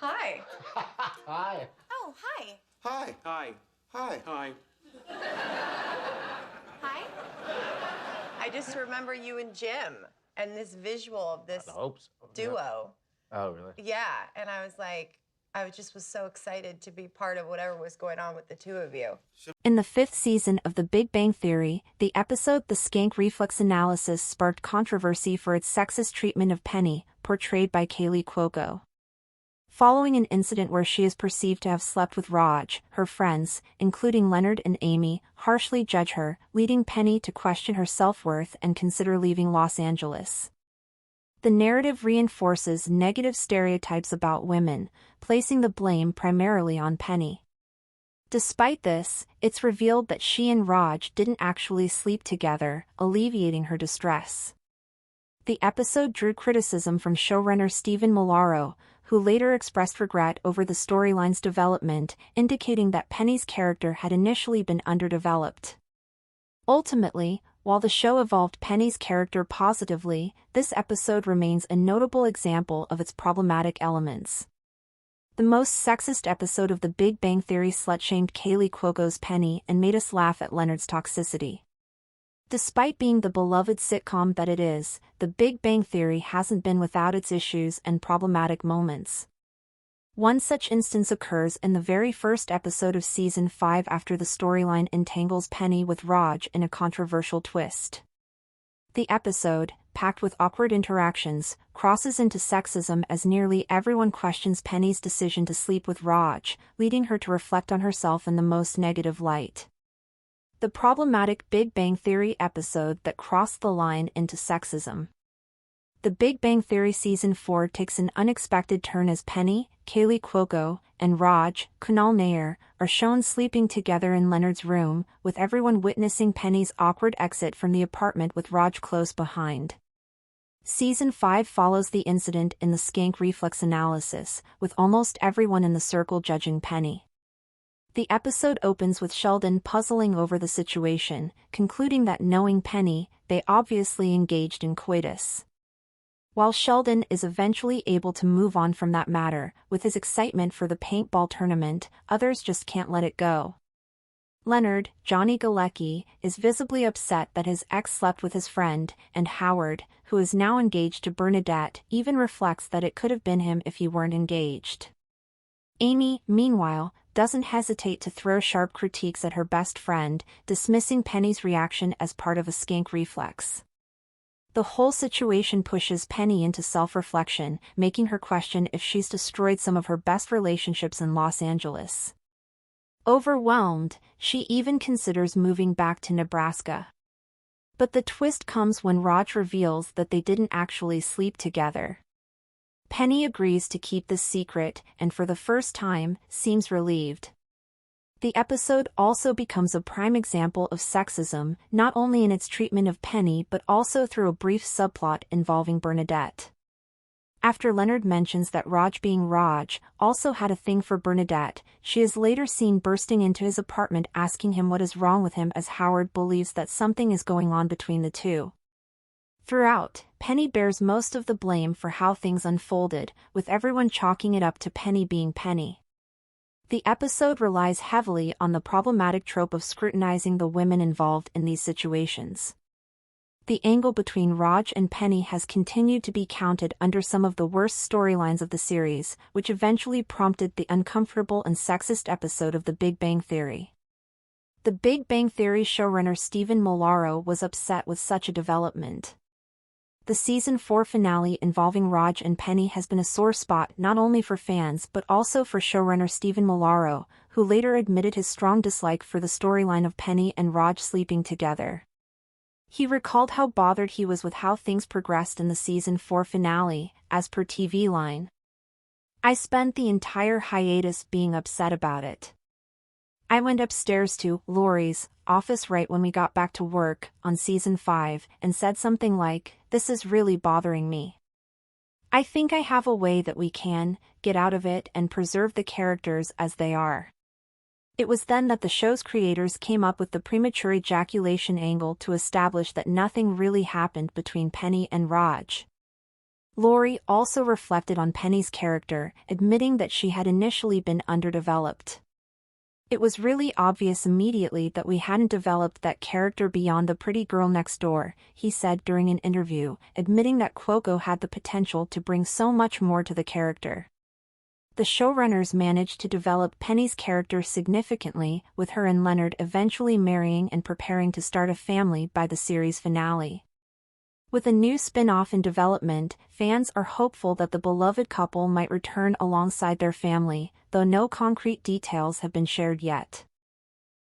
Hi. Hi. Oh, hi. Hi. Hi. Hi. Hi. Hi. I just remember you and Jim and this visual of this The hopes. duo. Oh, really? Yeah, and I was like, was so excited to be part of whatever was going on with the two of you. In the fifth season of The Big Bang Theory, the episode The Skank Reflex Analysis sparked controversy for its sexist treatment of Penny, portrayed by Kaley Cuoco. Following an incident where she is perceived to have slept with Raj, her friends, including Leonard and Amy, harshly judge her, leading Penny to question her self-worth and consider leaving Los Angeles. The narrative reinforces negative stereotypes about women, placing the blame primarily on Penny. Despite this, it's revealed that she and Raj didn't actually sleep together, alleviating her distress. The episode drew criticism from showrunner Stephen Millaro, who later expressed regret over the storyline's development, indicating that Penny's character had initially been underdeveloped. Ultimately, while the show evolved Penny's character positively, this episode remains a notable example of its problematic elements. The most sexist episode of The Big Bang Theory slut-shamed Kaley Cuoco's Penny and made us laugh at Leonard's toxicity. Despite being the beloved sitcom that it is, The Big Bang Theory hasn't been without its issues and problematic moments. One such instance occurs in the very first episode of Season 5 after the storyline entangles Penny with Raj in a controversial twist. The episode, packed with awkward interactions, crosses into sexism as nearly everyone questions Penny's decision to sleep with Raj, leading her to reflect on herself in the most negative light. The problematic Big Bang Theory episode that crossed the line into sexism. The Big Bang Theory Season 4 takes an unexpected turn as Penny, Kaley Cuoco, and Raj, Kunal Nair, are shown sleeping together in Leonard's room, with everyone witnessing Penny's awkward exit from the apartment with Raj close behind. Season 5 follows the incident in the Skank Reflex Analysis, with almost everyone in the circle judging Penny. The episode opens with Sheldon puzzling over the situation, concluding that knowing Penny, they obviously engaged in coitus. While Sheldon is eventually able to move on from that matter, with his excitement for the paintball tournament, others just can't let it go. Leonard, Johnny Galecki, is visibly upset that his ex slept with his friend, and Howard, who is now engaged to Bernadette, even reflects that it could have been him if he weren't engaged. Amy, meanwhile, doesn't hesitate to throw sharp critiques at her best friend, dismissing Penny's reaction as part of a skank reflex. The whole situation pushes Penny into self-reflection, making her question if she's destroyed some of her best relationships in Los Angeles. Overwhelmed, she even considers moving back to Nebraska. But the twist comes when Raj reveals that they didn't actually sleep together. Penny agrees to keep this secret and for the first time, seems relieved. The episode also becomes a prime example of sexism, not only in its treatment of Penny but also through a brief subplot involving Bernadette. After Leonard mentions that Raj being Raj also had a thing for Bernadette, she is later seen bursting into his apartment asking him what is wrong with him as Howard believes that something is going on between the two. Throughout, Penny bears most of the blame for how things unfolded, with everyone chalking it up to Penny being Penny. The episode relies heavily on the problematic trope of scrutinizing the women involved in these situations. The angle between Raj and Penny has continued to be counted under some of the worst storylines of the series, which eventually prompted the uncomfortable and sexist episode of The Big Bang Theory. The Big Bang Theory showrunner Stephen Millaro was upset with such a development. The Season 4 finale involving Raj and Penny has been a sore spot not only for fans but also for showrunner Stephen Millaro, who later admitted his strong dislike for the storyline of Penny and Raj sleeping together. He recalled how bothered he was with how things progressed in the Season 4 finale, as per TV Line. "I spent the entire hiatus being upset about it. I went upstairs to Lori's office right when we got back to work on Season 5 and said something like, 'This is really bothering me. I think I have a way that we can get out of it and preserve the characters as they are.' It was then that the show's creators came up with the premature ejaculation angle to establish that nothing really happened between Penny and Raj. Laurie also reflected on Penny's character, admitting that she had initially been underdeveloped. It was really obvious immediately that we hadn't developed that character beyond the pretty girl next door, he said during an interview, admitting that Cuoco had the potential to bring so much more to the character. The showrunners managed to develop Penny's character significantly, with her and Leonard eventually marrying and preparing to start a family by the series finale. With a new spin-off in development, fans are hopeful that the beloved couple might return alongside their family, though no concrete details have been shared yet.